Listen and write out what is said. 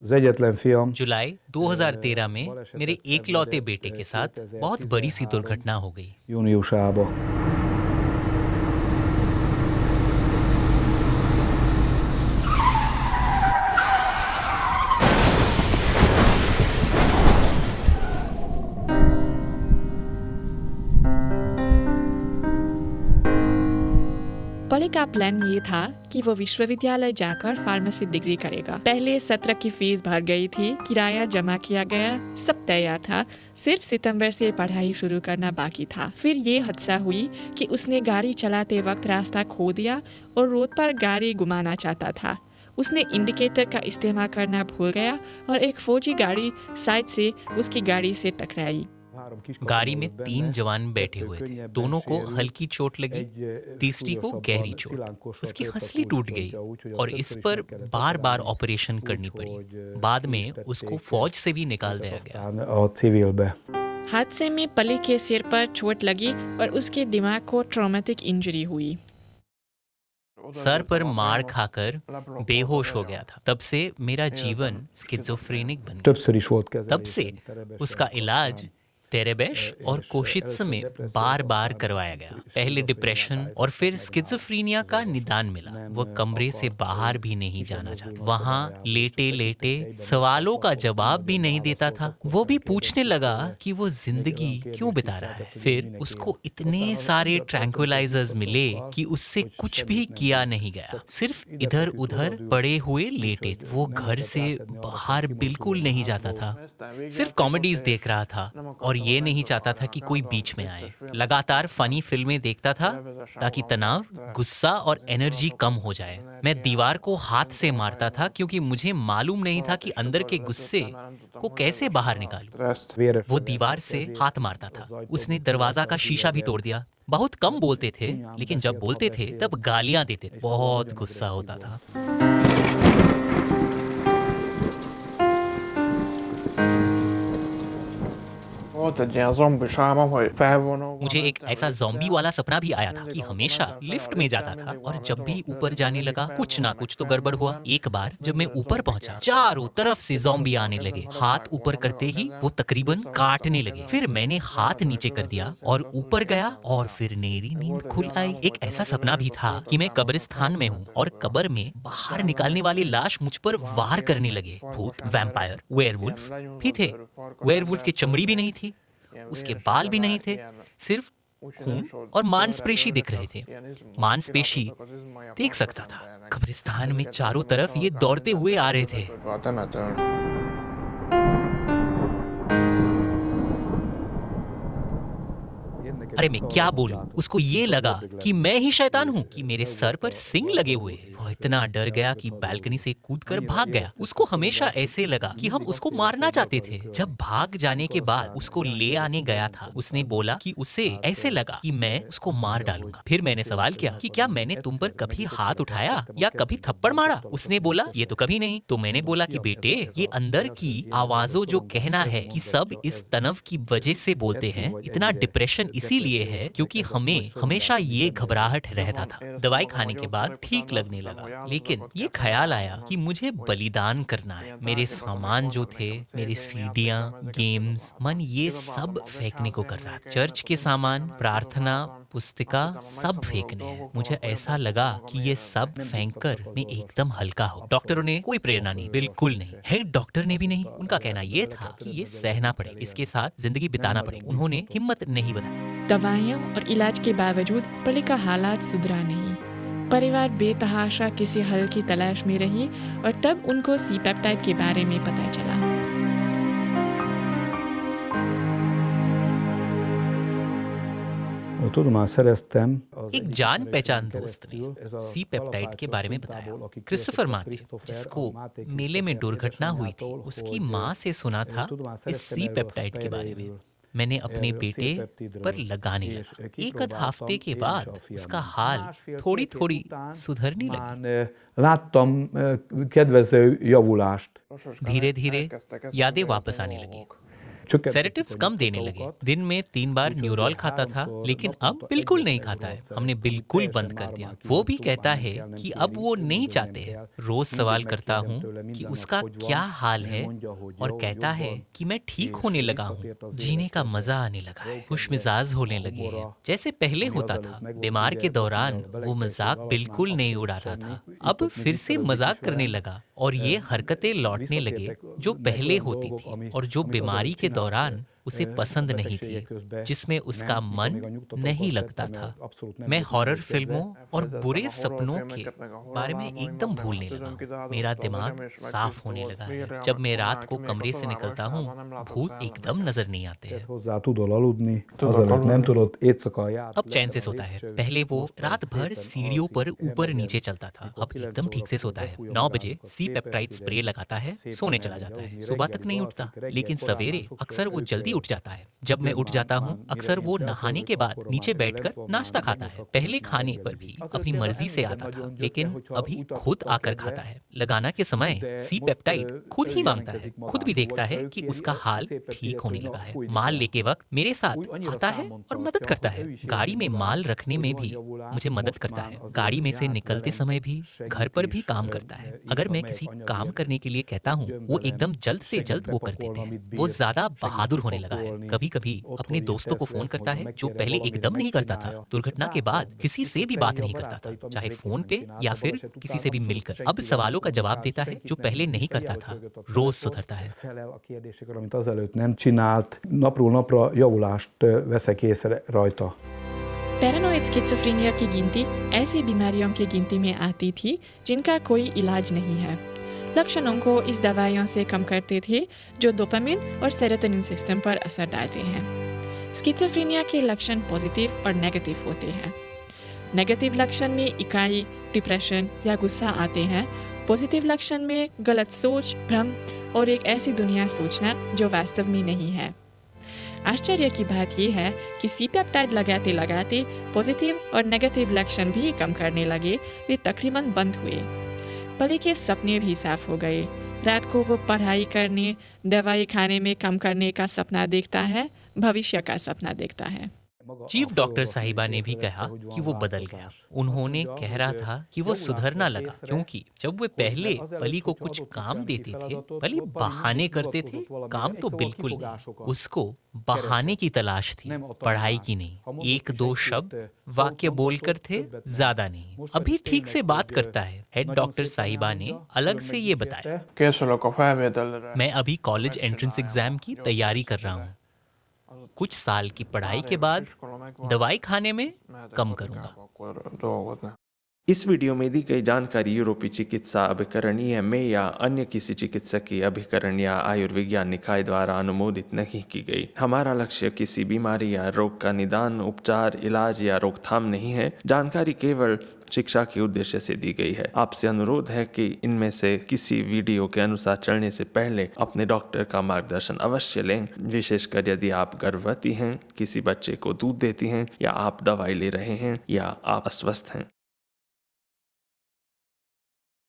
Az egyetlen fiam जुलाई 2013 में मेरे balesetet एकलौते szenvedett बेटे के साथ बहुत बड़ी सी 2013 दुर्घटना हो गई। júniusában. पले का प्लान ये था कि वो विश्वविद्यालय जाकर फार्मेसी डिग्री करेगा। पहले सत्र की फीस भर गई थी, किराया जमा किया गया, सब तैयार था। सिर्फ सितंबर से पढ़ाई शुरू करना बाकी था। फिर ये हादसा हुई कि उसने गाड़ी चलाते वक्त रास्ता खो दिया और रोड पर गाड़ी घुमाना चाहता था। उसने इंडिकेटर का इस्तेमाल करना भूल गया और एक फौजी गाड़ी साइड से उसकी गाड़ी से टकराई। गाड़ी में 3 जवान बैठे हुए थे। दोनों को हल्की चोट लगी, तीसरी को गहरी चोट। उसकी हंसली टूट गई और इस पर बार बार ऑपरेशन करनी पड़ी। बाद में उसको फौज से भी निकाल दिया गया। हादसे में पली के सिर पर चोट लगी और उसके दिमाग को ट्रॉमेटिक इंजरी हुई। सर पर मार खाकर बेहोश हो गया था। तब से मेरा जीवन स्किज़ोफ्रेनिक बन गया। Többször is volt तब से kezelésem उसका इलाज तेरेबेश और कोशित्स में बार बार करवाया गया। पहले डिप्रेशन और फिर स्किज़ोफ्रेनिया का निदान मिला। वह कमरे से बाहर भी नहीं जाना चाहता। वहाँ लेटे लेटे सवालों का जवाब भी नहीं देता था। वो भी पूछने लगा कि वो जिंदगी क्यों बिता रहा है। फिर उसको इतने सारे ट्रैंक्विलाइजर्स मिले कि उससे कुछ भी किया नहीं गया, सिर्फ इधर उधर पड़े हुए लेटे। वो घर से बाहर बिल्कुल नहीं जाता था, सिर्फ कॉमेडीज देख रहा था और ये नहीं चाहता था कि कोई बीच में आए। लगातार फनी फिल्में देखता था ताकि तनाव, गुस्सा और एनर्जी कम हो जाए। मैं दीवार को हाथ से मारता था क्योंकि मुझे मालूम नहीं था कि अंदर के गुस्से को कैसे बाहर निकालूं। वो दीवार से हाथ मारता था। उसने दरवाजा का शीशा भी तोड़ दिया। बहुत कम बोलते थे, लेकिन जब बोलते थे तब गालियां देते थे। बहुत गुस्सा होता था। मुझे एक ऐसा ज़ॉम्बी वाला सपना भी आया था कि हमेशा लिफ्ट में जाता था और जब भी ऊपर जाने लगा कुछ ना कुछ तो गड़बड़ हुआ। एक बार जब मैं ऊपर पहुंचा, चारों तरफ से ज़ॉम्बी आने लगे। हाथ ऊपर करते ही वो तकरीबन काटने लगे। फिर मैंने हाथ नीचे कर दिया और ऊपर गया और फिर मेरी नींद खुल आई। एक ऐसा सपना भी था कि मैं कब्रिस्तान में हूँ और कब्र में बाहर निकालने वाली लाश मुझ पर वार करने लगे। भूत, वैम्पायर, वेयरवुल्फ भी थे। वेयरवुल्फ की चमड़ी भी नहीं थी, उसके बाल भी नहीं थे, सिर्फ खून और मांसपेशी दिख रहे थे। मांसपेशी देख सकता था। कब्रिस्तान में चारों तरफ ये दौड़ते हुए आ रहे थे। अरे मैं क्या बोलूं, उसको ये लगा कि मैं ही शैतान हूँ, कि मेरे सर पर सिंग लगे हुए हैं। वो इतना डर गया कि बालकनी से कूदकर भाग गया। उसको हमेशा ऐसे लगा कि हम उसको मारना चाहते थे। जब भाग जाने के बाद उसको ले आने गया था, उसने बोला कि उसे ऐसे लगा कि मैं उसको मार डालूंगा। फिर मैंने सवाल किया कि क्या मैंने तुम पर कभी हाथ उठाया या कभी थप्पड़ मारा? उसने बोला ये तो कभी नहीं। तो मैंने बोला कि बेटे, ये अंदर की आवाजों जो कहना है कि सब इस तनाव की वजह से बोलते हैं, इतना डिप्रेशन इसीलिए है क्योंकि हमें हमेशा ये घबराहट रहता था। दवाई खाने के बाद ठीक लगने लगा, लेकिन ये ख्याल आया कि मुझे बलिदान करना है। मेरे सामान जो थे, मेरी सीडियां, गेम्स, मन, ये सब फेंकने को कर रहा था। चर्च के सामान, प्रार्थना पुस्तिका, सब फेंकने हैं। मुझे ऐसा लगा कि ये सब फेंककर मैं एकदम हल्का हो। डॉक्टरों ने कोई प्रेरणा नहीं, बिल्कुल नहीं। हेड डॉक्टर ने भी नहीं। उनका कहना ये था कि ये सहना पड़े, इसके साथ जिंदगी बिताना पड़े। उन्होंने हिम्मत नहीं बनाई। दवाइयों और इलाज के बावजूद पली का हालात सुधरा नहीं। परिवार बेतहाशा किसी हल की तलाश में रही और तब उनको सी पेप्टाइड के बारे में पता चला। एक जान पहचान दोस्त ने सी पेप्टाइड के बारे में बताया। क्रिस्टोफर मार्टिन, जिसको मेले में दुर्घटना हुई थी, उसकी माँ से सुना था इस सी पेप्टाइड के बारे में। मैंने अपने बेटे पर लगाने लगा। एक आध हफ्ते के बाद उसका हाल थोड़ी थोड़ी सुधरने लगी। धीरे धीरे यादें वापस आने लगी। सेरेटिव्स कम देने लगे। दिन में 3 बार न्यूरोल खाता था, लेकिन अब बिल्कुल नहीं खाता है। हमने बिल्कुल बंद कर दिया। वो भी कहता है कि अब वो नहीं चाहते हैं। रोज सवाल करता हूँ कि उसका क्या हाल है और कहता है कि मैं ठीक होने लगा हूँ, जीने का मजा आने लगा है, खुशमिजाज होने लगे हैं जैसे पहले होता था। बीमार के दौरान वो मजाक बिल्कुल नहीं उड़ाता था, अब फिर से मजाक करने लगा और ये हरकतें लौटने लगे जो पहले होती थी और जो बीमारी के दौरान उसे पसंद नहीं थी, जिसमें उसका मन नहीं लगता था। मैं हॉरर फिल्मों और बुरे सपनों के बारे में एकदम भूलने लगा हूँ। मेरा दिमाग साफ होने लगा है। जब मैं रात को कमरे से निकलता हूँ, भूत एकदम नजर नहीं आते हैं। Hozzá tudol aludni, azelőtt nem tudod, éjszaka jár. अब चैन से सोता है। पहले वो रात भर सीढ़ियों पर ऊपर नीचे चलता था, अब एकदम ठीक से सोता है। 9 बजे सी पेप्टाइड स्प्रे लगाता है, सोने चला जाता है। सुबह तक नहीं उठता, लेकिन सवेरे अक्सर वो जल्दी उठ जाता है। जब मैं उठ जाता हूँ, अक्सर वो नहाने के बाद नीचे बैठकर नाश्ता खाता है। पहले खाने पर भी अपनी मर्जी से आता था, लेकिन अभी खुद आकर खाता है। लगाना के समय सी पेप्टाइड खुद ही मांगता है, खुद भी देखता है कि उसका हाल ठीक होने लगा है। माल लेके वक्त मेरे साथ आता है और मदद करता है। गाड़ी में माल रखने में भी मुझे मदद करता है। गाड़ी में से निकलते समय भी, घर पर भी काम करता है। अगर मैं किसी काम करने के लिए कहता हूँ, वो एकदम जल्द से जल्द वो कर देते हैं। वो ज्यादा बहादुर होने लगा है। कभी कभी अपने दोस्तों को फोन करता है, जो पहले एकदम नहीं करता था। दुर्घटना के बाद किसी से भी बात नहीं करता था, चाहे फोन पे या फिर किसी से भी मिलकर। अब सवालों का जवाब देता है जो पहले नहीं करता था। रोज सुधरता है। Felel a kérdésekről, amit azelőtt nem csinált, napról napra javulást veszek észre rajta. Paranoid schizophrenia की गिनती ऐसी बीमारियों की गिनती में आती थी जिनका कोई इलाज नहीं है। लक्षणों को इस दवाइयों से कम करते थे जो डोपामिन और सेरोटोनिन सिस्टम पर असर डालते हैं। स्किज़ोफ्रेनिया के लक्षण पॉजिटिव और नेगेटिव होते हैं। नेगेटिव लक्षण में इकाई, डिप्रेशन या गुस्सा आते हैं। पॉजिटिव लक्षण में गलत सोच, भ्रम और एक ऐसी दुनिया सोचना जो वास्तव में नहीं है। आश्चर्य की बात यह है कि सी पेप्टाइड लगाते लगाते पॉजिटिव और नेगेटिव लक्षण भी कम करने लगे, वे तकरीबन बंद हुए। पली के सपने भी साफ हो गए। रात को वो पढ़ाई करने, दवाई खाने में कम करने का सपना देखता है, भविष्य का सपना देखता है। चीफ डॉक्टर साहिबा ने भी कहा कि वो बदल गया। उन्होंने कह रहा था कि वो सुधरना लगा, क्योंकि जब वे पहले पली को कुछ काम देते थे, पली बहाने करते थे। काम तो बिल्कुल नहीं, उसको बहाने की तलाश थी, पढ़ाई की नहीं। 1-2 शब्द वाक्य बोलकर थे, ज्यादा नहीं। अभी ठीक से बात करता है। हेड डॉक्टर साहिबा ने अलग से ये बताया। मैं अभी कॉलेज एंट्रेंस एग्जाम की तैयारी कर रहा हूँ। कुछ साल की पढ़ाई के बाद दवाई खाने में कम करूंगा। इस वीडियो में दी गई जानकारी यूरोपीय चिकित्सा अभिकरणीय में या अन्य किसी चिकित्सकीय अभिकरण या आयुर्विज्ञान निकाय द्वारा अनुमोदित नहीं की गई। हमारा लक्ष्य किसी बीमारी या रोग का निदान, उपचार, इलाज या रोकथाम नहीं है। जानकारी केवल शिक्षा के उद्देश्य से दी गई है। आपसे अनुरोध है कि इनमें से किसी वीडियो के अनुसार चलने से पहले अपने डॉक्टर का मार्गदर्शन अवश्य लें, विशेषकर यदि आप गर्भवती हैं, किसी बच्चे को दूध देती हैं या आप दवाई ले रहे हैं या आप अस्वस्थ हैं।